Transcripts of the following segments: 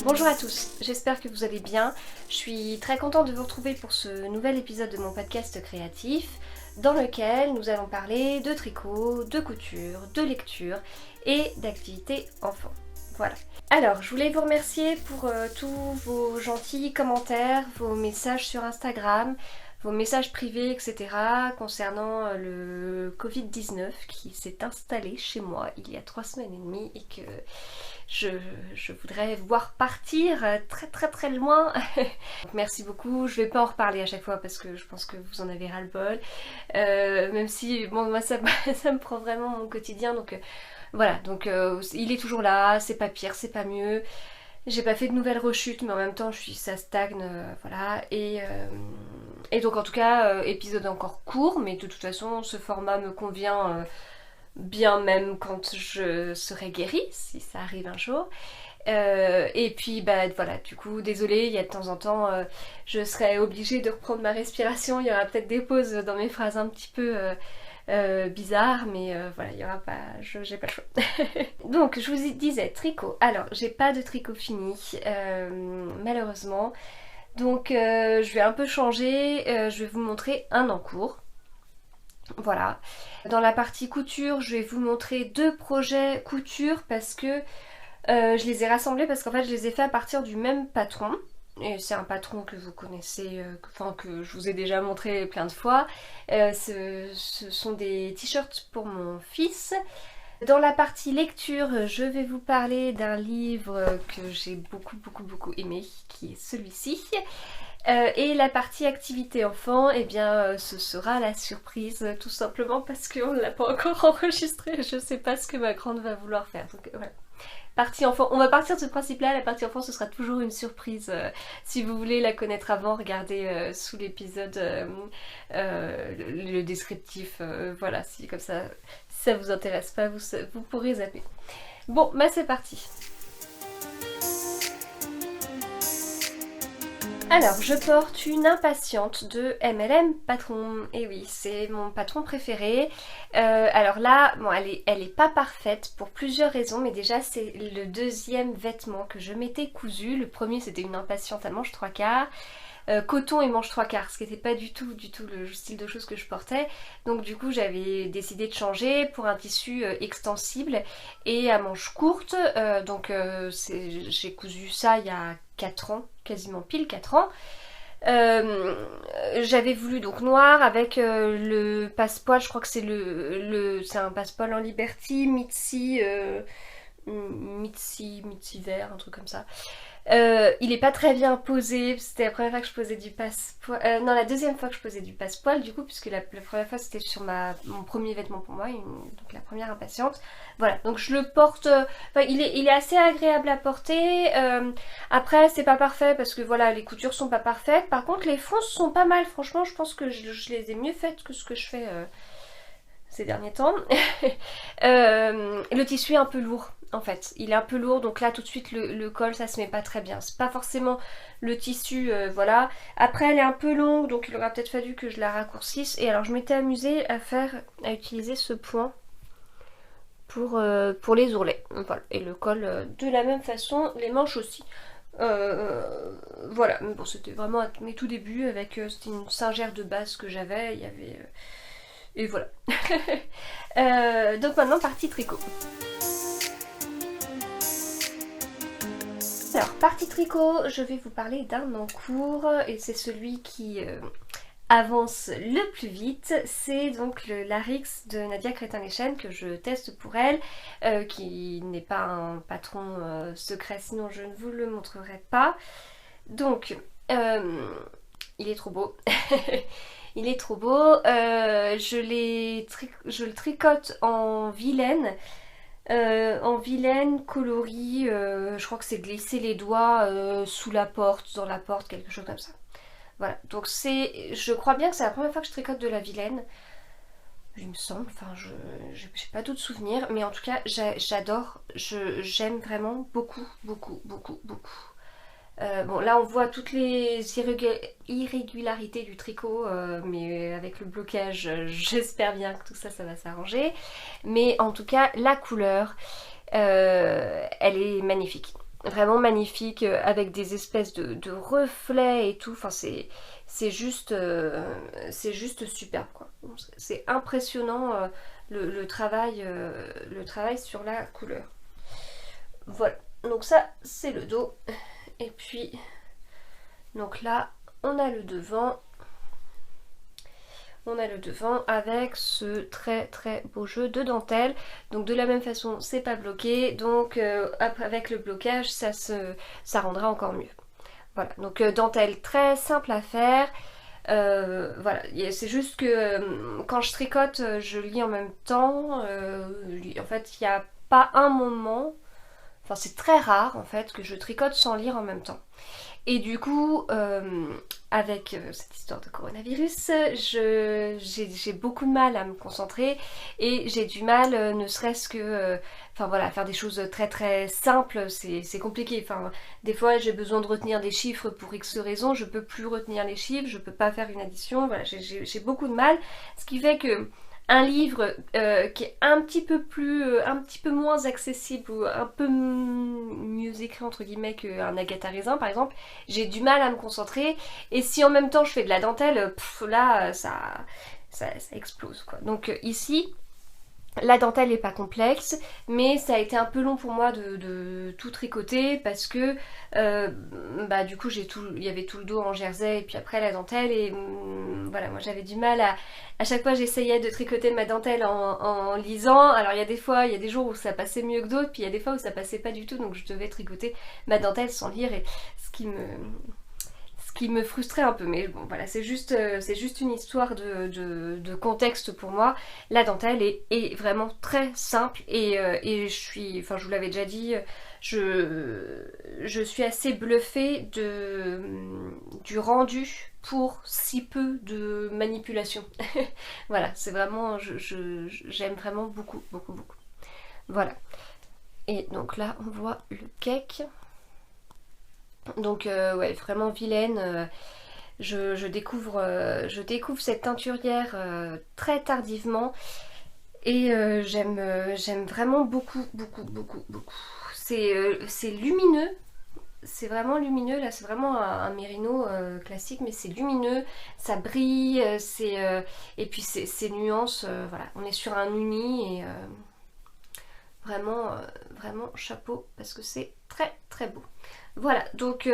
Bonjour à tous, j'espère que vous allez bien. Je suis très contente de vous retrouver pour ce nouvel épisode de mon podcast créatif dans lequel nous allons parler de tricot, de couture, de lecture et d'activités enfants. Voilà. Alors, je voulais vous remercier pour tous vos gentils commentaires, vos messages sur Instagram, vos messages privés, etc. concernant le Covid-19 qui s'est installé chez moi il y a 3 semaines et demie et que je voudrais voir partir très loin. Merci beaucoup, je vais pas en reparler à chaque fois parce que je pense que vous en avez ras le bol. Même si, bon, moi ça me prend vraiment mon quotidien, donc voilà, donc il est toujours là, c'est pas pire, c'est pas mieux. J'ai pas fait de nouvelles rechutes, mais en même temps ça stagne, voilà. Et donc en tout cas, épisode encore court, mais de toute façon ce format me convient bien même quand je serai guérie, si ça arrive un jour. Et puis bah voilà, du coup désolée, il y a de temps en temps je serai obligée de reprendre ma respiration, il y aura peut-être des pauses dans mes phrases un petit peu bizarres, mais voilà, il y aura pas, j'ai pas le choix. Donc je vous disais tricot, alors j'ai pas de tricot fini malheureusement, donc je vais un peu changer, je vais vous montrer un en cours. Voilà. Dans la partie couture, je vais vous montrer 2 projets couture parce que je les ai rassemblés parce qu'en fait je les ai fait à partir du même patron. Et c'est un patron que vous connaissez, que je vous ai déjà montré plein de fois. Ce sont des t-shirts pour mon fils. Dans la partie lecture, je vais vous parler d'un livre que j'ai beaucoup aimé, qui est celui-ci. Et la partie activité enfant, eh bien ce sera la surprise, tout simplement parce qu'on ne l'a pas encore enregistré. Je sais pas ce que ma grande va vouloir faire. Donc voilà. Partie enfant, on va partir de ce principe-là, la partie enfant ce sera toujours une surprise. Si vous voulez la connaître avant, regardez sous l'épisode le descriptif. Voilà, si comme ça, si ça vous intéresse pas, vous pourrez zapper. Bon, bah c'est parti. Alors, je porte une impatiente de MLM Patron. Et oui, c'est mon patron préféré. Alors là, bon, elle est pas parfaite pour plusieurs raisons, mais déjà c'est le deuxième vêtement que je m'étais cousu. Le premier c'était une impatiente à manches 3/4. Coton et manches 3/4, ce qui n'était pas du tout le style de choses que je portais. Donc du coup j'avais décidé de changer pour un tissu extensible et à manches courtes. J'ai cousu ça il y a 4 ans, quasiment pile 4 ans. J'avais voulu donc noir avec le passepoil, je crois que c'est un passepoil en Liberty, Mitzi vert, un truc comme ça. Il est pas très bien posé, c'était la première fois que je posais du passepoil, non la deuxième fois que je posais du passepoil du coup, puisque la première fois c'était sur mon premier vêtement pour moi, donc la première impatiente. Voilà, donc je le porte, il est assez agréable à porter. Après c'est pas parfait parce que voilà, les coutures sont pas parfaites, par contre les fonces sont pas mal, franchement je pense que je les ai mieux faites que ce que je fais ces derniers temps. Le tissu est un peu lourd en fait, il est un peu lourd, donc là tout de suite le col ça se met pas très bien, c'est pas forcément le tissu, voilà. Après elle est un peu longue, donc il aurait peut-être fallu que je la raccourcisse, et alors je m'étais amusée à utiliser ce point pour les ourlets, voilà. Et le col de la même façon, les manches aussi. Voilà, mais bon c'était vraiment à mes tout débuts avec c'était une singère de base que j'avais, il y avait et voilà. Donc maintenant partie tricot. Alors partie tricot, je vais vous parler d'un en cours et c'est celui qui avance le plus vite. C'est donc le Larix de Nadia Crétin-Leschène que je teste pour elle, qui n'est pas un patron secret, sinon je ne vous le montrerai pas. Donc il est trop beau. Il est trop beau. Je le tricote en vilaine. Coloris, je crois que c'est glisser les doigts sous la porte, dans la porte, quelque chose comme ça. Voilà, donc je crois bien que c'est la première fois que je tricote de la vilaine. Il me semble, enfin j'ai pas d'autres souvenirs, mais en tout cas j'adore, j'aime vraiment beaucoup. Bon là on voit toutes les irrégularités du tricot, mais avec le blocage j'espère bien que tout ça va s'arranger. Mais en tout cas la couleur elle est magnifique. vraiment magnifique, avec des espèces de reflets et tout, enfin c'est juste superbe quoi. C'est impressionnant le travail sur la couleur. Voilà, donc ça c'est le dos. Et puis, donc là, on a le devant. On a le devant avec ce très très beau jeu de dentelle. Donc de la même façon, c'est pas bloqué. Donc avec le blocage, ça rendra encore mieux. Voilà, donc dentelle très simple à faire. Voilà, c'est juste que quand je tricote, je lis en même temps. En fait, il n'y a pas un moment, enfin c'est très rare en fait que je tricote sans lire en même temps. Et du coup, avec cette histoire de coronavirus, j'ai beaucoup de mal à me concentrer et j'ai du mal, ne serait-ce que, enfin voilà, à faire des choses très très simples, c'est compliqué. Enfin, des fois, j'ai besoin de retenir des chiffres pour X raisons, je peux plus retenir les chiffres, je peux pas faire une addition, voilà, j'ai beaucoup de mal. Ce qui fait que un livre qui est un petit peu moins accessible ou un peu mieux écrit entre guillemets qu'un Agatha Raisin par exemple, j'ai du mal à me concentrer et si en même temps je fais de la dentelle, là ça explose quoi. Donc ici la dentelle n'est pas complexe, mais ça a été un peu long pour moi de tout tricoter parce que bah du coup il y avait tout le dos en jersey et puis après la dentelle et voilà, moi j'avais du mal à chaque fois j'essayais de tricoter ma dentelle en lisant. Alors il y a des jours où ça passait mieux que d'autres, puis il y a des fois où ça passait pas du tout, donc je devais tricoter ma dentelle sans lire et ce qui me frustrait un peu, mais bon voilà, c'est juste une histoire de contexte pour moi. La dentelle est vraiment très simple et enfin je vous l'avais déjà dit, je suis assez bluffée du rendu pour si peu de manipulation. Voilà, c'est vraiment, j'aime vraiment beaucoup, beaucoup, beaucoup. Voilà. Et donc là, on voit le cake. Donc ouais, vraiment vilaine. Je découvre cette teinturière très tardivement et j'aime vraiment beaucoup, beaucoup, beaucoup, beaucoup. C'est lumineux, c'est vraiment lumineux. Là, c'est vraiment un mérino classique, mais c'est lumineux, ça brille, et puis ces nuances, voilà. On est sur un uni et vraiment chapeau parce que c'est très très beau. Voilà, donc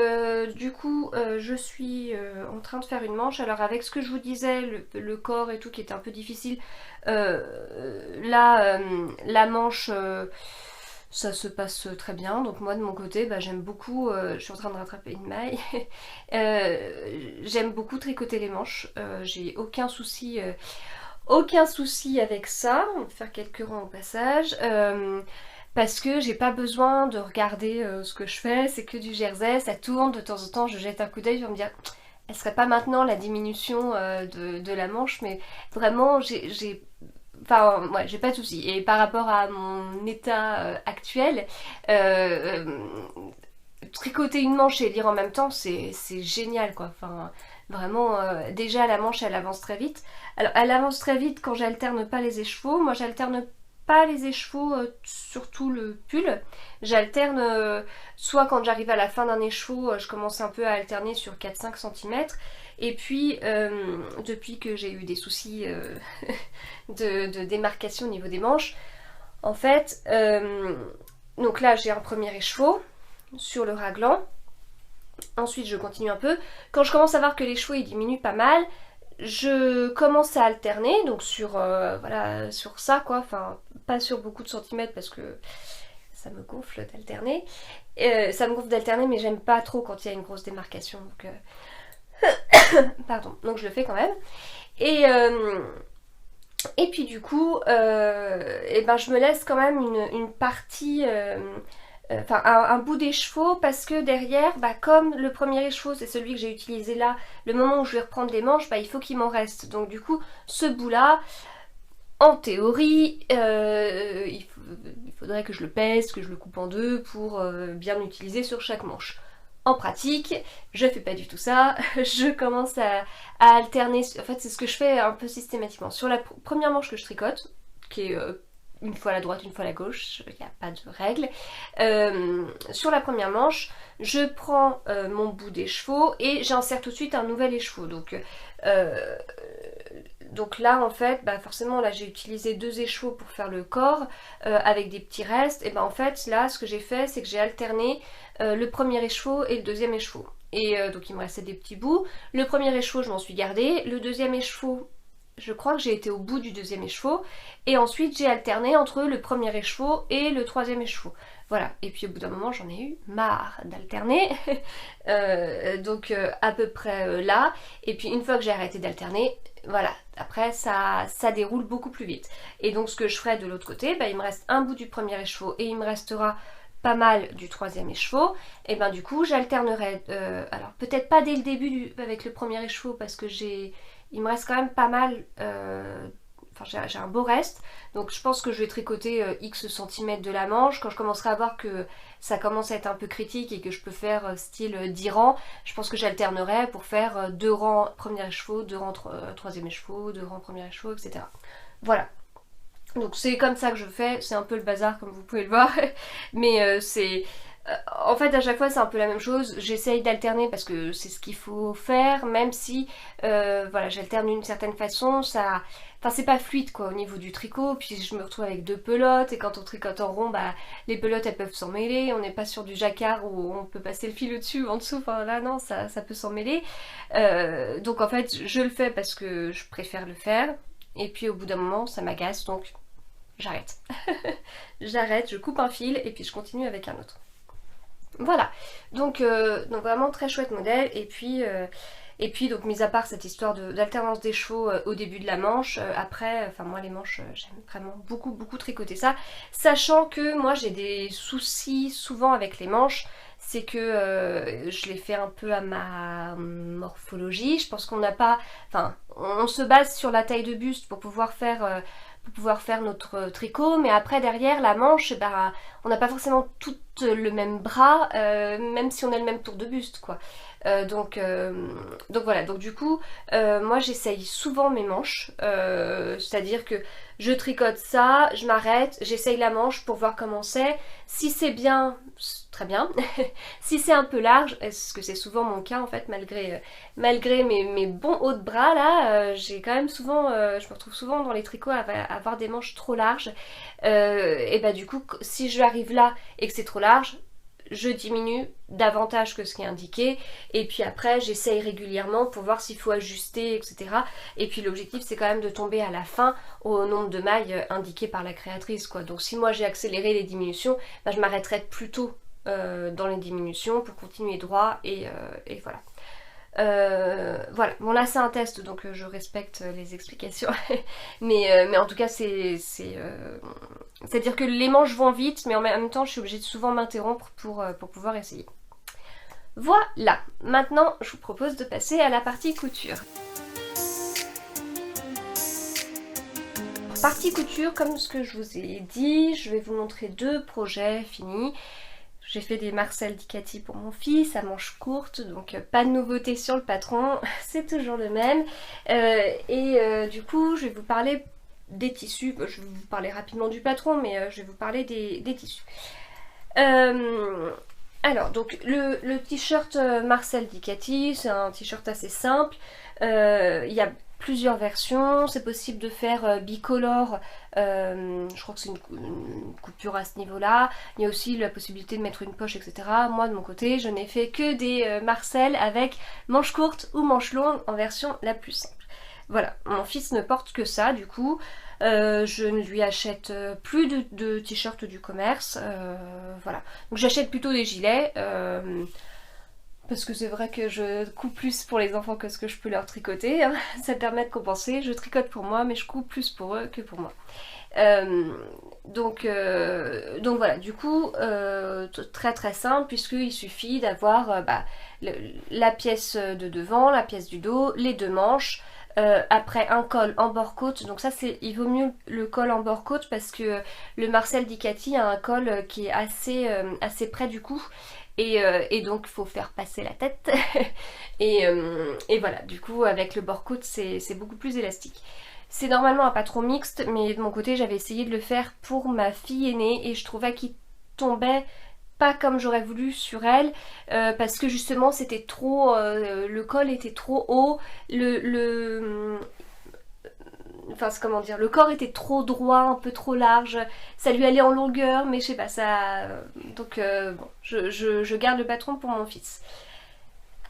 du coup je suis en train de faire une manche. Alors avec ce que je vous disais, le corps et tout qui était un peu difficile, là la manche ça se passe très bien. Donc moi de mon côté bah, j'aime beaucoup, je suis en train de rattraper une maille, j'aime beaucoup tricoter les manches, j'ai aucun souci avec ça. On va faire quelques rangs au passage. Parce que j'ai pas besoin de regarder ce que je fais, c'est que du jersey, ça tourne, de temps en temps je jette un coup d'œil pour me dire elle serait pas maintenant la diminution de la manche, mais vraiment enfin ouais, j'ai pas de soucis. Et par rapport à mon état actuel, tricoter une manche et lire en même temps, c'est génial quoi. Enfin, vraiment, déjà la manche elle avance très vite. Alors elle avance très vite quand j'alterne pas les écheveaux. Moi j'alterne pas les écheveaux sur tout le pull. J'alterne soit quand j'arrive à la fin d'un écheveau, je commence un peu à alterner sur 4-5 cm. Et puis depuis que j'ai eu des soucis de démarcation au niveau des manches, en fait, donc là j'ai un premier écheveau sur le raglan. Ensuite je continue un peu. Quand je commence à voir que les chevaux ils diminuent pas mal, je commence à alterner, donc sur, voilà, sur ça quoi, enfin pas sur beaucoup de centimètres parce que ça me gonfle d'alterner. Ça me gonfle d'alterner mais j'aime pas trop quand il y a une grosse démarcation, donc pardon, donc je le fais quand même. Et puis du coup, et ben, je me laisse quand même une partie, enfin un bout d'écheveau parce que derrière, bah, comme le premier écheveau c'est celui que j'ai utilisé là, le moment où je vais reprendre les manches, bah, il faut qu'il m'en reste. Donc du coup, ce bout là, en théorie, il faudrait que je le pèse, que je le coupe en deux pour bien l'utiliser sur chaque manche. En pratique, je fais pas du tout ça, je commence à alterner, en fait c'est ce que je fais un peu systématiquement. Sur la première manche que je tricote, qui est une fois la droite, une fois la gauche, il n'y a pas de règle. Sur la première manche, je prends mon bout d'écheveau et j'insère tout de suite un nouvel écheveau. Donc là en fait, bah forcément là j'ai utilisé 2 écheveaux pour faire le corps avec des petits restes. Et ben en fait là ce que j'ai fait c'est que j'ai alterné le premier écheveau et le deuxième écheveau. Et donc il me restait des petits bouts. Le premier écheveau je m'en suis gardé, le deuxième écheveau je crois que j'ai été au bout du deuxième écheveau et ensuite j'ai alterné entre le premier écheveau et le troisième écheveau. Voilà, et puis au bout d'un moment j'en ai eu marre d'alterner, donc à peu près là, et puis une fois que j'ai arrêté d'alterner, voilà, après ça déroule beaucoup plus vite. Et donc ce que je ferai de l'autre côté, bah, il me reste un bout du premier écheveau et il me restera pas mal du troisième écheveau, et ben du coup j'alternerai, alors peut-être pas dès le début avec le premier écheveau parce que il me reste quand même pas mal, enfin j'ai un beau reste, donc je pense que je vais tricoter X centimètres de la manche. Quand je commencerai à voir que ça commence à être un peu critique et que je peux faire style 10 rangs, je pense que j'alternerai pour faire 2 rangs premier écheveau, 2 rangs troisième écheveau, 2 rangs premier écheveau, etc. Voilà. Donc c'est comme ça que je fais, c'est un peu le bazar comme vous pouvez le voir, mais c'est... En fait à chaque fois c'est un peu la même chose, j'essaye d'alterner parce que c'est ce qu'il faut faire, même si voilà, j'alterne d'une certaine façon, ça... Enfin c'est pas fluide quoi au niveau du tricot, puis je me retrouve avec 2 pelotes et quand on tricote en rond, bah les pelotes elles peuvent s'en mêler, on n'est pas sur du jacquard où on peut passer le fil au-dessus ou en dessous, enfin là non, ça peut s'en mêler. Donc en fait je le fais parce que je préfère le faire, et puis au bout d'un moment ça m'agace donc j'arrête. J'arrête, je coupe un fil et puis je continue avec un autre. Voilà, donc vraiment très chouette modèle. Et puis donc mis à part cette histoire d'alternance des chevaux au début de la manche, après, enfin moi les manches j'aime vraiment beaucoup tricoter ça, sachant que moi j'ai des soucis souvent avec les manches, c'est que je les fais un peu à ma morphologie. Je pense qu'on n'a pas, enfin on se base sur la taille de buste pour pouvoir faire notre tricot, mais après derrière la manche, bah, on n'a pas forcément tout le même bras, même si on a le même tour de buste quoi. Donc voilà, donc du coup moi j'essaye souvent mes manches, c'est à dire que je tricote ça, je m'arrête, j'essaye la manche pour voir comment c'est. Si c'est bien, très bien. Si c'est un peu large, ce que c'est souvent mon cas en fait, malgré mes bons hauts de bras là, j'ai quand même souvent, je me retrouve souvent dans les tricots à avoir des manches trop larges, et bah du coup si je arrive là et que c'est trop large, je diminue davantage que ce qui est indiqué, et puis après j'essaye régulièrement pour voir s'il faut ajuster, etc. Et puis l'objectif c'est quand même de tomber à la fin au nombre de mailles indiqué par la créatrice quoi. Donc si moi j'ai accéléré les diminutions, bah, je m'arrêterai plus tôt dans les diminutions pour continuer droit, et voilà. Voilà, bon là c'est un test donc je respecte les explications mais en tout cas c'est-à-dire que les manches vont vite, mais en même temps je suis obligée de souvent m'interrompre pour pouvoir essayer. Voilà, maintenant je vous propose de passer à la partie couture. Partie couture, comme ce que je vous ai dit, je vais vous montrer 2 projets finis. J'ai fait des Marcel Dicati pour mon fils à manches courtes, donc pas de nouveauté sur le patron, c'est toujours le même. Du coup, je vais vous parler des tissus. Je vais vous parler rapidement du patron, mais je vais vous parler des tissus. Alors, donc le t-shirt Marcel Dicati, c'est un t-shirt assez simple. Il y a plusieurs versions, c'est possible de faire bicolore, je crois que c'est une coupure à ce niveau là. Il y a aussi la possibilité de mettre une poche, etc. Moi de mon côté je n'ai fait que des Marcel avec manches courtes ou manches longues en version la plus simple. Voilà, mon fils ne porte que ça du coup, je ne lui achète plus de t-shirts du commerce, voilà. Donc j'achète plutôt des gilets, parce que c'est vrai que je coupe plus pour les enfants que ce que je peux leur tricoter, hein. Ça permet de compenser, je tricote pour moi mais je coupe plus pour eux que pour moi. Donc voilà, du coup très simple, puisqu'il suffit d'avoir la pièce de devant, la pièce du dos, les 2 manches, après un col en bord-côte. Donc ça il vaut mieux le col en bord-côte parce que le Marcel Dicati a un col qui est assez près du cou. Et donc il faut faire passer la tête et voilà, du coup avec le bord-côte c'est beaucoup plus élastique. C'est normalement un patron mixte, mais de mon côté j'avais essayé de le faire pour ma fille aînée et je trouvais qu'il tombait pas comme j'aurais voulu sur elle, parce que justement c'était trop, le col était trop haut, enfin c'est comment dire, le corps était trop droit, un peu trop large, ça lui allait en longueur, mais je sais pas, ça... Donc bon, je garde le patron pour mon fils.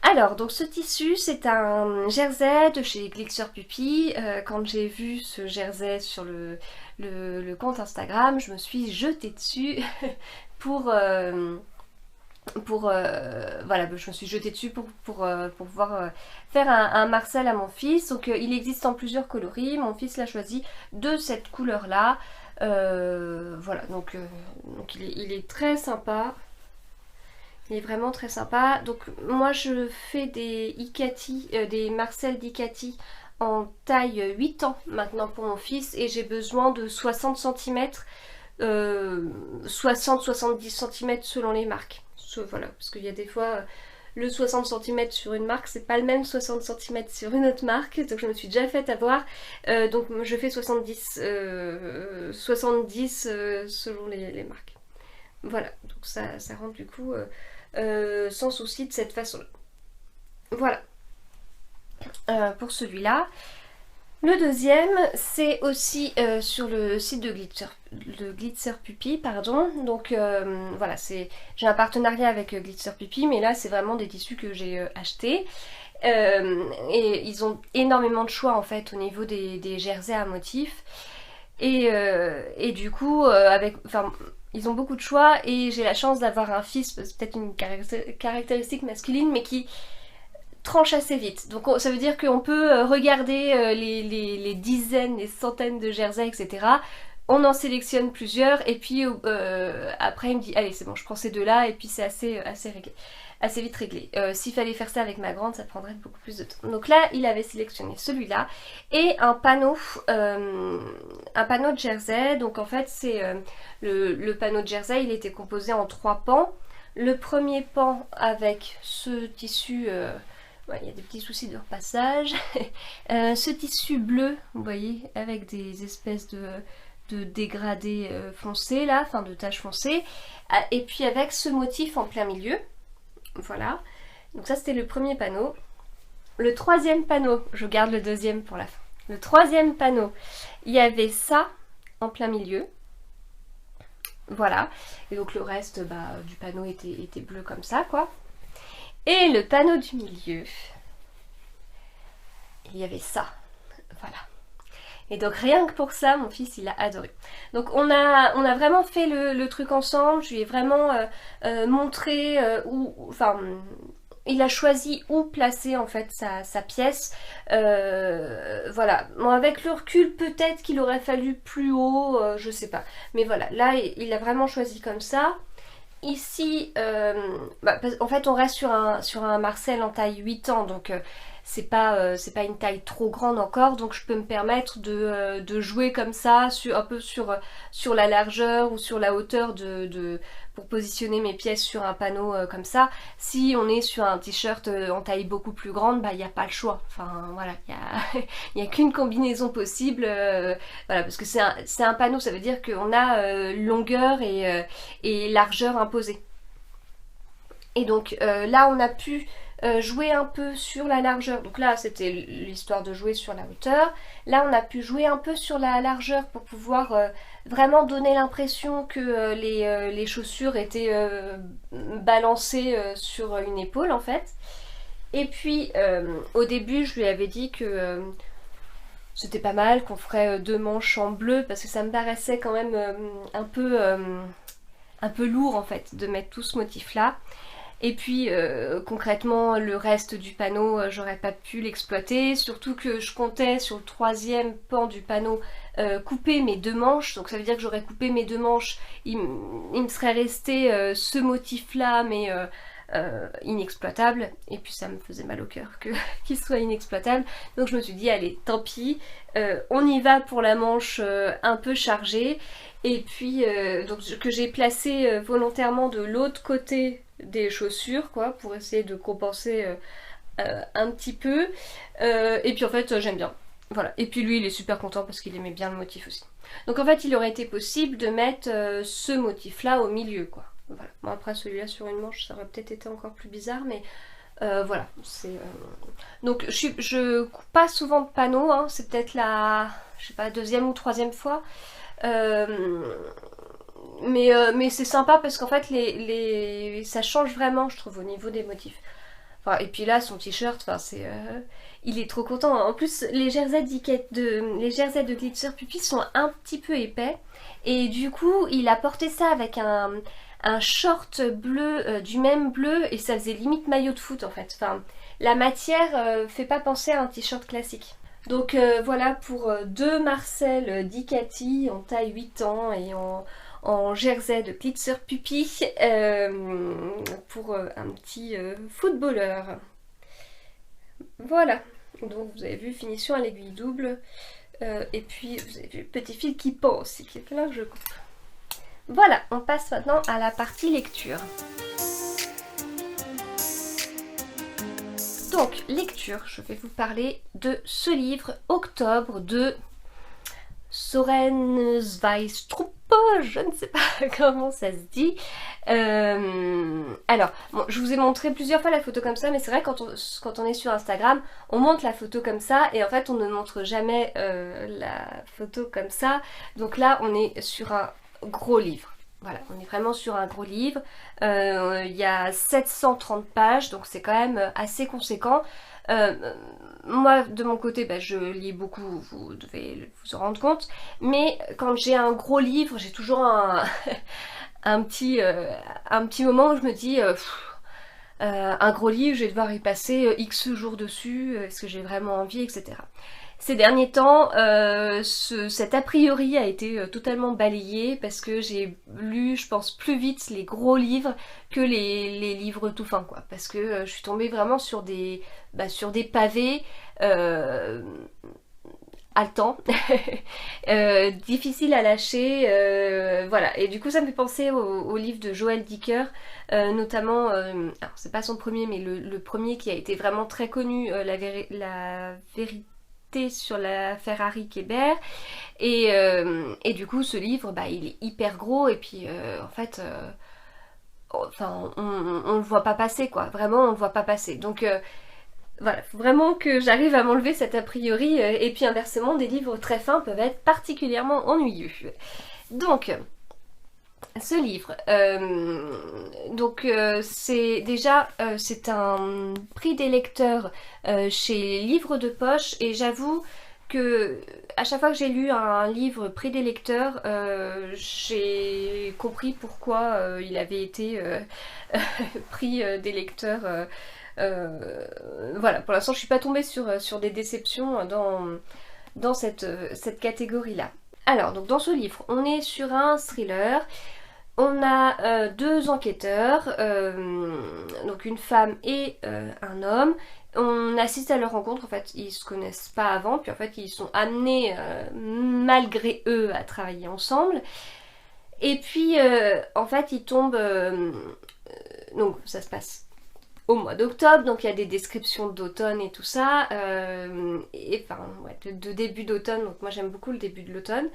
Alors, donc ce tissu, c'est un jersey de chez Glitzer Puppy. Quand j'ai vu ce jersey sur le compte Instagram, je me suis jetée dessus pour... voilà, je me suis jetée dessus pour pouvoir faire un Marcel à mon fils. Donc il existe en plusieurs coloris, mon fils l'a choisi de cette couleur là. Voilà, donc il est très sympa. Il est vraiment très sympa. Donc moi je fais des Ikati, des Marcel d'Ikati en taille 8 ans maintenant pour mon fils et j'ai besoin de 60 cm, 60-70 cm selon les marques. Voilà, parce qu'il y a des fois le 60 cm sur une marque, c'est pas le même 60 cm sur une autre marque, donc je me suis déjà fait avoir. Donc je fais 70, 70 selon les marques. Voilà, donc ça rend du coup sans souci de cette façon-là. Voilà, pour celui-là. Le deuxième, c'est aussi sur le site de Glitzer Puppy, pardon. Donc voilà, j'ai un partenariat avec Glitzer Puppy, mais là c'est vraiment des tissus que j'ai achetés. Et ils ont énormément de choix en fait au niveau des jerseys à motifs. Et du coup, ils ont beaucoup de choix et j'ai la chance d'avoir un fils, c'est peut-être une caractéristique masculine, mais qui tranche assez vite. Donc ça veut dire qu'on peut regarder les dizaines, les centaines de jerseys, etc. On en sélectionne plusieurs et puis après il me dit allez c'est bon je prends ces deux là et puis c'est assez vite réglé. S'il fallait faire ça avec ma grande ça prendrait beaucoup plus de temps. Donc là il avait sélectionné celui-là et un panneau de jersey. Donc en fait c'est le panneau de jersey, il était composé en 3 pans. Le premier pan avec ce tissu... il y a des petits soucis de repassage. Ce tissu bleu, vous voyez, avec des espèces de dégradés foncés là, enfin de taches foncées. Et puis avec ce motif en plein milieu. Voilà. Donc ça c'était le premier panneau. Le troisième panneau, je garde le deuxième pour la fin. Le troisième panneau, il y avait ça en plein milieu. Voilà. Et donc le reste du panneau était bleu comme ça quoi. Et le panneau du milieu, il y avait ça, voilà. Et donc rien que pour ça, mon fils il a adoré. Donc on a vraiment fait le truc ensemble, je lui ai vraiment montré il a choisi où placer en fait sa pièce. Voilà, bon, avec le recul peut-être qu'il aurait fallu plus haut, je sais pas. Mais voilà, là il a vraiment choisi comme ça. Ici, en fait on reste sur un Marcel en taille 8 ans, donc c'est pas une taille trop grande encore, donc je peux me permettre de jouer comme ça, un peu sur la largeur ou sur la hauteur pour positionner mes pièces sur un panneau comme ça. Si on est sur un t-shirt en taille beaucoup plus grande, il n'y a pas le choix. Enfin voilà, il n'y a qu'une combinaison possible. Voilà, parce que c'est un panneau, ça veut dire qu'on a longueur et largeur imposée. Et donc là on a pu jouer un peu sur la largeur. Donc là c'était l'histoire de jouer sur la hauteur. Là on a pu jouer un peu sur la largeur pour pouvoir vraiment donner l'impression que les chaussures étaient balancées sur une épaule en fait. Et puis au début je lui avais dit que c'était pas mal, qu'on ferait 2 manches en bleu parce que ça me paraissait quand même un peu lourd en fait de mettre tout ce motif là. Et puis concrètement le reste du panneau j'aurais pas pu l'exploiter, surtout que je comptais sur le 3e pan du panneau couper mes 2 manches, donc ça veut dire que j'aurais coupé mes 2 manches, il me serait resté ce motif là mais inexploitable, et puis ça me faisait mal au cœur qu'il soit inexploitable, donc je me suis dit allez tant pis, on y va pour la manche un peu chargée, et puis donc que j'ai placé volontairement de l'autre côté des chaussures quoi, pour essayer de compenser un petit peu, et puis en fait j'aime bien. Voilà, et puis lui il est super content parce qu'il aimait bien le motif aussi. Donc en fait il aurait été possible de mettre ce motif là au milieu quoi. Voilà. Bon après celui-là sur une manche ça aurait peut-être été encore plus bizarre mais voilà. Donc je coupe pas souvent de panneaux, hein. C'est peut-être la, je sais pas, deuxième ou troisième fois. Mais c'est sympa parce qu'en fait ça change vraiment je trouve au niveau des motifs. Enfin, et puis là, son t-shirt, enfin, il est trop content. En plus, les jerseys de Glitzer Puppy sont un petit peu épais. Et du coup, il a porté ça avec un short bleu, du même bleu, et ça faisait limite maillot de foot en fait. Enfin, la matière fait pas penser à un t-shirt classique. Donc voilà pour deux Marcel Dicati en taille 8 ans et en jersey de Glitzer Puppy pour un petit footballeur. Voilà, donc vous avez vu finition à l'aiguille double et puis vous avez vu petit fil qui pend aussi, qui est là que je coupe. Voilà, on passe maintenant à la partie lecture. Donc, lecture, je vais vous parler de ce livre, Octobre, de Soren Sveistrup, je ne sais pas comment ça se dit. Alors, bon, je vous ai montré plusieurs fois la photo comme ça, mais c'est vrai quand on est sur Instagram, on montre la photo comme ça, et en fait on ne montre jamais la photo comme ça. Donc là, on est sur un gros livre. Voilà, on est vraiment sur un gros livre. Il y a 730 pages, donc c'est quand même assez conséquent. Moi, de mon côté, bah, je lis beaucoup, vous devez vous en rendre compte. Mais quand j'ai un gros livre, j'ai toujours un petit moment où je me dis... un gros livre, je vais devoir y passer X jours dessus, est-ce que j'ai vraiment envie, etc. Ces derniers temps, cet a priori a été totalement balayé parce que j'ai lu, je pense, plus vite les gros livres que les livres tout fins, quoi. Parce que je suis tombée vraiment sur des pavés haletants, difficiles à lâcher, voilà. Et du coup, ça me fait penser au livre de Joël Dicker, notamment, alors c'est pas son premier, mais le premier qui a été vraiment très connu, la vérité sur la Ferrari Kéber et du coup ce livre bah, il est hyper gros et puis en fait enfin on le voit pas passer quoi, vraiment on le voit pas passer donc voilà, faut vraiment que j'arrive à m'enlever cet a priori et puis inversement des livres très fins peuvent être particulièrement ennuyeux. Donc ce livre, c'est déjà c'est un prix des lecteurs chez Livres de Poche et j'avoue que à chaque fois que j'ai lu un livre prix des lecteurs, j'ai compris pourquoi il avait été prix des lecteurs. Voilà, pour l'instant je suis pas tombée sur des déceptions dans cette catégorie-là. Alors, donc dans ce livre, on est sur un thriller. On a deux enquêteurs, donc une femme et un homme. On assiste à leur rencontre, en fait ils se connaissent pas avant, puis en fait ils sont amenés malgré eux à travailler ensemble. Et puis en fait ils tombent, donc ça se passe au mois d'octobre, donc il y a des descriptions d'automne et tout ça, et enfin ouais, de début d'automne, donc moi j'aime beaucoup le début de l'automne.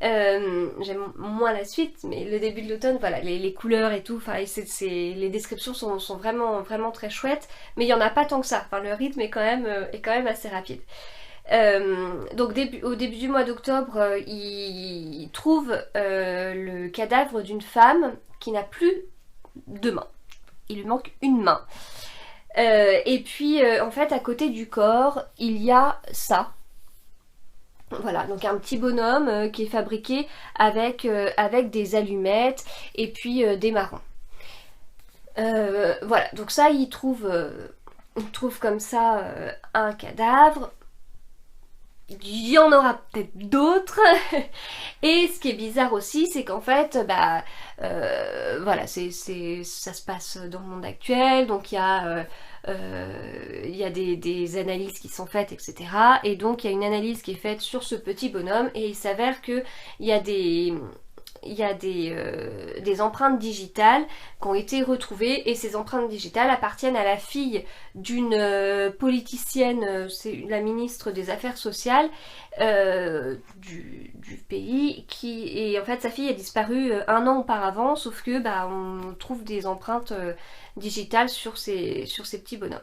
J'aime moins la suite, mais le début de l'automne, voilà, les couleurs et tout, enfin, les descriptions sont vraiment, vraiment très chouettes, mais il n'y en a pas tant que ça, enfin, le rythme est quand même assez rapide. Donc au début du mois d'octobre, il trouve le cadavre d'une femme qui n'a plus de main. Il lui manque une main. Et puis en fait à côté du corps, il y a ça. Voilà, donc un petit bonhomme qui est fabriqué avec des allumettes et puis des marrons. Voilà, donc ça, il trouve comme ça un cadavre. Il y en aura peut-être d'autres. Et ce qui est bizarre aussi, c'est qu'en fait, bah, voilà, ça se passe dans le monde actuel, donc il y a des analyses qui sont faites, etc. Et donc il y a une analyse qui est faite sur ce petit bonhomme, et il s'avère qu'il y a des il y a des empreintes digitales qui ont été retrouvées et ces empreintes digitales appartiennent à la fille d'une politicienne, c'est la ministre des Affaires sociales du pays et en fait sa fille a disparu un an auparavant, sauf que on trouve des empreintes digitales sur ces petits bonhommes.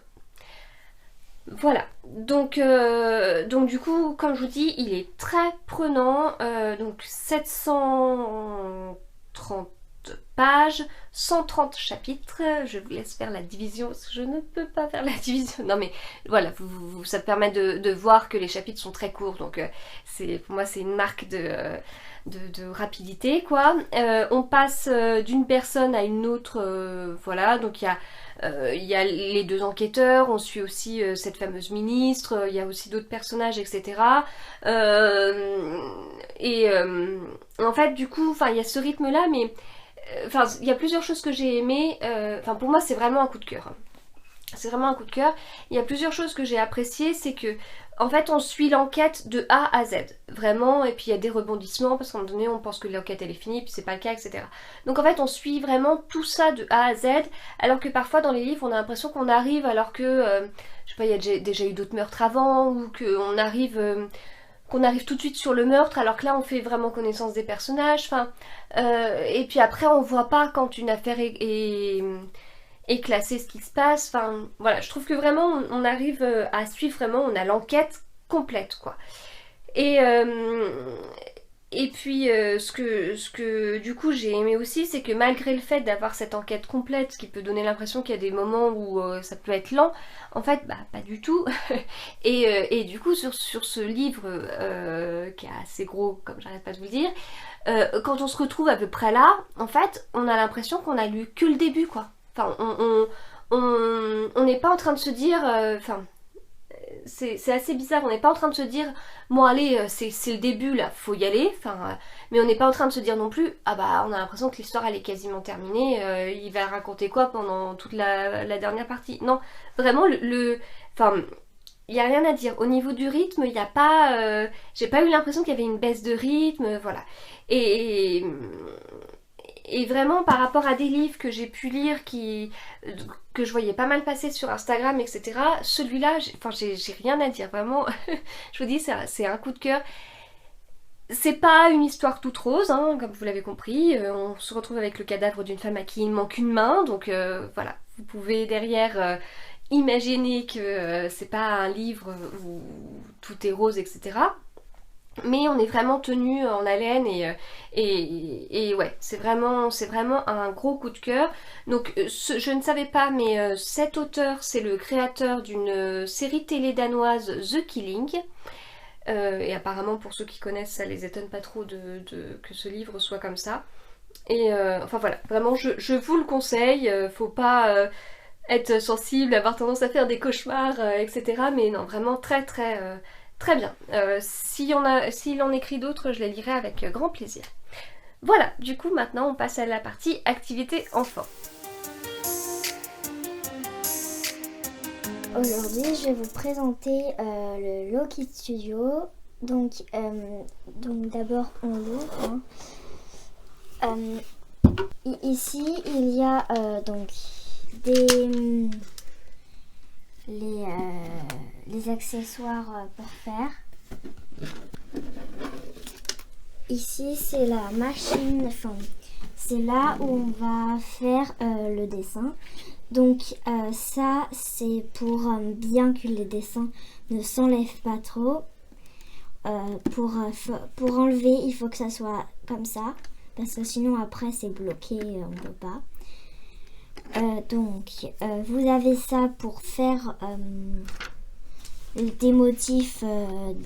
Voilà, donc du coup, comme je vous dis, il est très prenant, donc 730 pages, 130 chapitres, je vous laisse faire la division, parce que je ne peux pas faire la division, non mais voilà, ça permet de voir que les chapitres sont très courts, donc pour moi c'est une marque de rapidité quoi. On passe d'une personne à une autre, voilà, donc il y a les deux enquêteurs, on suit aussi cette fameuse ministre, il y a aussi d'autres personnages, etc. En fait, du coup, il y a ce rythme-là, mais il y a plusieurs choses que j'ai aimées. Pour moi, c'est vraiment un coup de cœur. C'est vraiment un coup de cœur. Il y a plusieurs choses que j'ai appréciées, c'est que en fait on suit l'enquête de A à Z, vraiment, et puis il y a des rebondissements parce qu'à un moment donné on pense que l'enquête elle est finie, puis c'est pas le cas, etc. Donc en fait on suit vraiment tout ça de A à Z, alors que parfois dans les livres on a l'impression qu'on arrive alors que, je sais pas, il y a déjà eu d'autres meurtres avant, ou qu'on arrive tout de suite sur le meurtre, alors que là on fait vraiment connaissance des personnages, et puis après on voit pas quand une affaire est classé ce qui se passe, voilà, je trouve que vraiment on arrive à suivre vraiment, on a l'enquête complète quoi. Et puis ce que du coup j'ai aimé aussi, c'est que malgré le fait d'avoir cette enquête complète, ce qui peut donner l'impression qu'il y a des moments où ça peut être lent, en fait pas du tout. Et du coup sur ce livre qui est assez gros, comme j'arrête pas de vous le dire, quand on se retrouve à peu près là, en fait on a l'impression qu'on a lu que le début quoi. On n'est pas en train de se dire, c'est assez bizarre, on n'est pas en train de se dire, bon allez, c'est le début là, faut y aller, mais on n'est pas en train de se dire non plus, on a l'impression que l'histoire elle est quasiment terminée, il va raconter quoi pendant toute la dernière partie. Non, vraiment il n'y a rien à dire. Au niveau du rythme, il n'y a pas, j'ai pas eu l'impression qu'il y avait une baisse de rythme, voilà. Et vraiment par rapport à des livres que j'ai pu lire que je voyais pas mal passer sur Instagram, etc. Celui-là, j'ai rien à dire, vraiment. Je vous dis, c'est un coup de cœur. C'est pas une histoire toute rose, hein, comme vous l'avez compris. On se retrouve avec le cadavre d'une femme à qui il manque une main, donc voilà. Vous pouvez derrière imaginer que c'est pas un livre où tout est rose, etc. Mais on est vraiment tenu en haleine et ouais, c'est vraiment un gros coup de cœur. Donc je ne savais pas, mais cet auteur, c'est le créateur d'une série télé danoise, The Killing. Et apparemment pour ceux qui connaissent, ça les étonne pas trop que ce livre soit comme ça. Et voilà, vraiment je vous le conseille, faut pas être sensible, avoir tendance à faire des cauchemars, etc. Mais non, vraiment très bien. S'il en écrit d'autres, je les lirai avec grand plaisir. Voilà, du coup maintenant on passe à la partie activité enfant. Aujourd'hui, je vais vous présenter le Loki Studio. Donc d'abord on l'ouvre. Ici, il y a donc les accessoires pour faire. Ici, c'est la machine, c'est là où on va faire le dessin. Donc ça, c'est pour bien que les dessins ne s'enlèvent pas trop. Pour enlever, il faut que ça soit comme ça, parce que sinon après c'est bloqué, on ne peut pas. Vous avez ça pour faire des motifs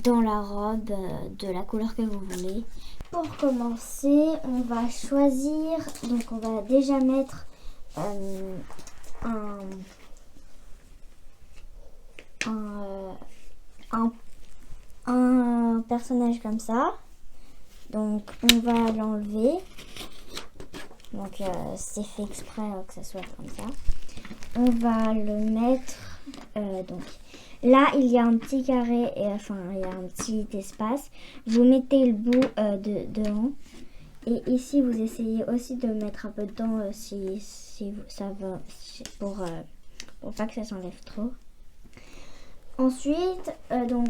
dans la robe de la couleur que vous voulez. Pour commencer, on va choisir, donc on va déjà mettre un personnage comme ça. Donc on va l'enlever. Donc c'est fait exprès que ça soit comme ça. On va le mettre. Donc là il y a un petit carré et il y a un petit espace. Vous mettez le bout dedans Et ici, vous essayez aussi de mettre un peu dedans si ça va, pour pas que ça s'enlève trop. Ensuite, donc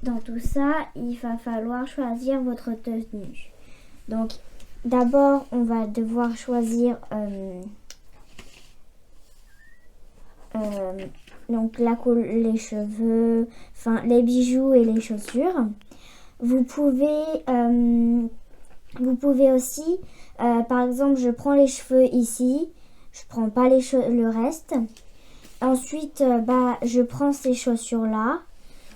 dans tout ça, il va falloir choisir votre tenue. Donc d'abord, on va devoir choisir donc les cheveux, enfin les bijoux et les chaussures. Vous pouvez aussi, par exemple, je prends les cheveux ici, je prends pas le reste. Ensuite, je prends ces chaussures-là,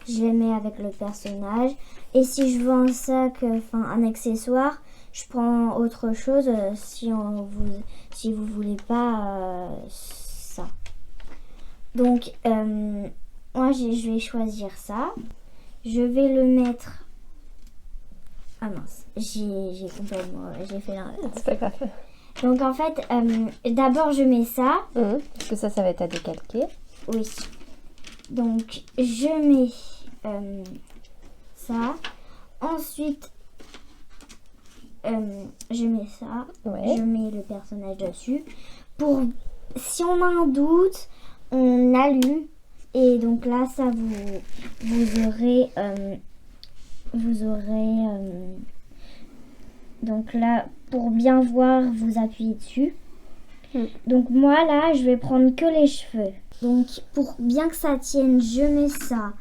je les mets avec le personnage. Et si je veux un sac, un accessoire, je prends autre chose si vous voulez pas ça. Donc, moi, je vais choisir ça. Je vais le mettre... Ah mince, j'ai fait l'inverse. C'est pas grave. Donc en fait, d'abord je mets ça. Parce que ça va être à décalquer. Oui. Donc je mets ça. Ensuite, je mets ça. Ouais. Je mets le personnage dessus. Si on a un doute, on allume. Et donc là, ça vous aurez... donc là, pour bien voir, vous appuyez dessus. Donc moi là, je vais prendre que les cheveux. Donc pour bien que ça tienne, je mets ça.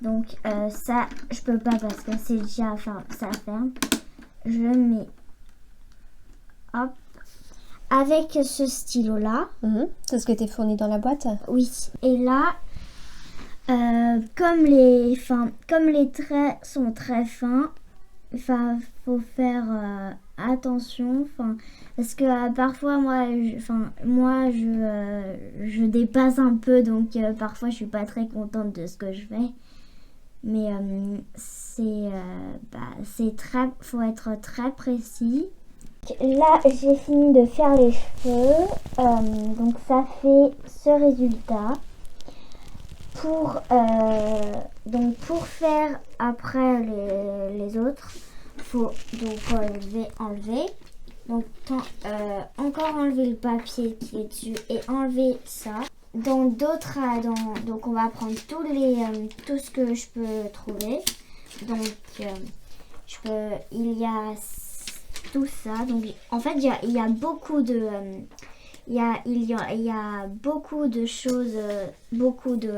Donc ça, je peux pas parce que c'est déjà, ça ferme. Je mets, hop, avec ce stylo là. C'est ce que t'es fourni dans la boîte? Oui. Et là, comme les traits sont très fins, faut faire attention, parce que parfois je dépasse un peu, donc parfois je suis pas très contente de ce que je fais, mais faut être très précis. Là, j'ai fini de faire les cheveux, donc ça fait ce résultat. Pour faire après les autres, faut donc enlever. Donc encore enlever le papier qui est dessus et enlever ça. Donc on va prendre tout ce que je peux trouver. Donc il y a tout ça. Donc en fait il y a beaucoup de il y a beaucoup de choses, beaucoup de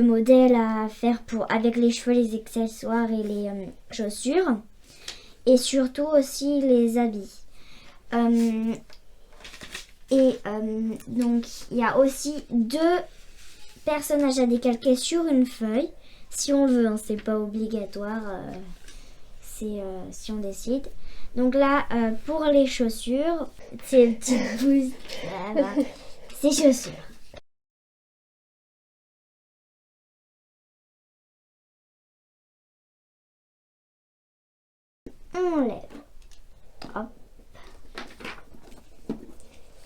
modèles à faire avec les cheveux, les accessoires et les chaussures. Et surtout aussi les habits. Donc il y a aussi 2 personnages à décalquer sur une feuille. Si on veut, hein, c'est pas obligatoire. C'est si on décide. Donc là, pour les chaussures, c'est le petit boost. C'est chaussures. On lève. Hop.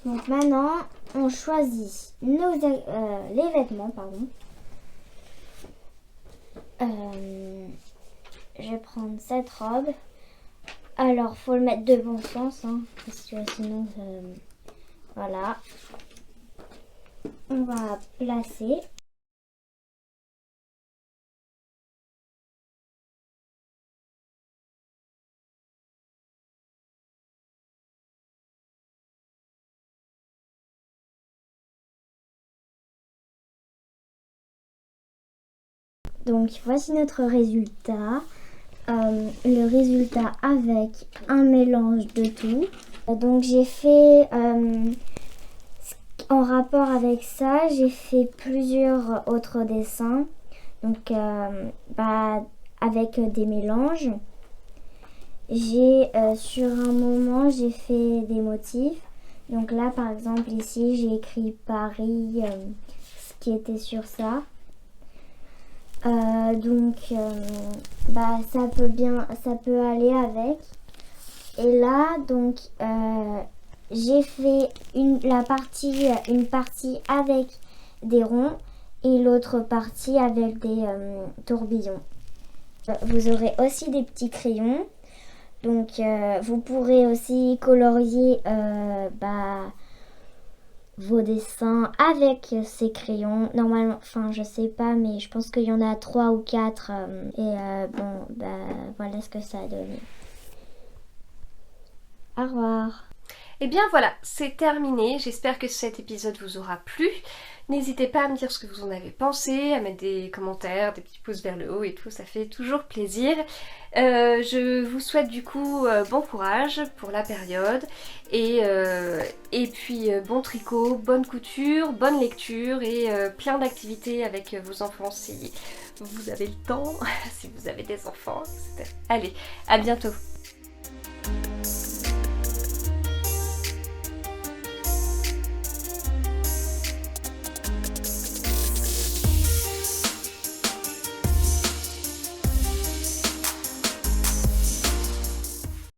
Donc maintenant, on choisit les vêtements, pardon. Je vais prendre cette robe. Alors, faut le mettre de bon sens, hein, parce que sinon, voilà. On va placer. Donc, voici notre résultat. Le résultat avec un mélange de tout. Donc j'ai fait en rapport avec ça, j'ai fait plusieurs autres dessins. Donc avec des mélanges. Sur un moment j'ai fait des motifs. Donc là par exemple ici j'ai écrit Paris, ce qui était sur ça. Ça peut aller avec. Et là donc j'ai fait une partie avec des ronds et l'autre partie avec des tourbillons. Vous aurez aussi des petits crayons. Donc vous pourrez aussi colorier vos dessins avec ces crayons. Normalement, enfin je sais pas, mais je pense qu'il y en a 3 ou 4. Voilà ce que ça a donné. Au revoir. Et bien voilà, c'est terminé. J'espère que cet épisode vous aura plu. N'hésitez pas à me dire ce que vous en avez pensé, à mettre des commentaires, des petits pouces vers le haut et tout, ça fait toujours plaisir. Je vous souhaite du coup bon courage pour la période et puis bon tricot, bonne couture, bonne lecture et plein d'activités avec vos enfants si vous avez le temps, si vous avez des enfants, etc. Allez, à bientôt.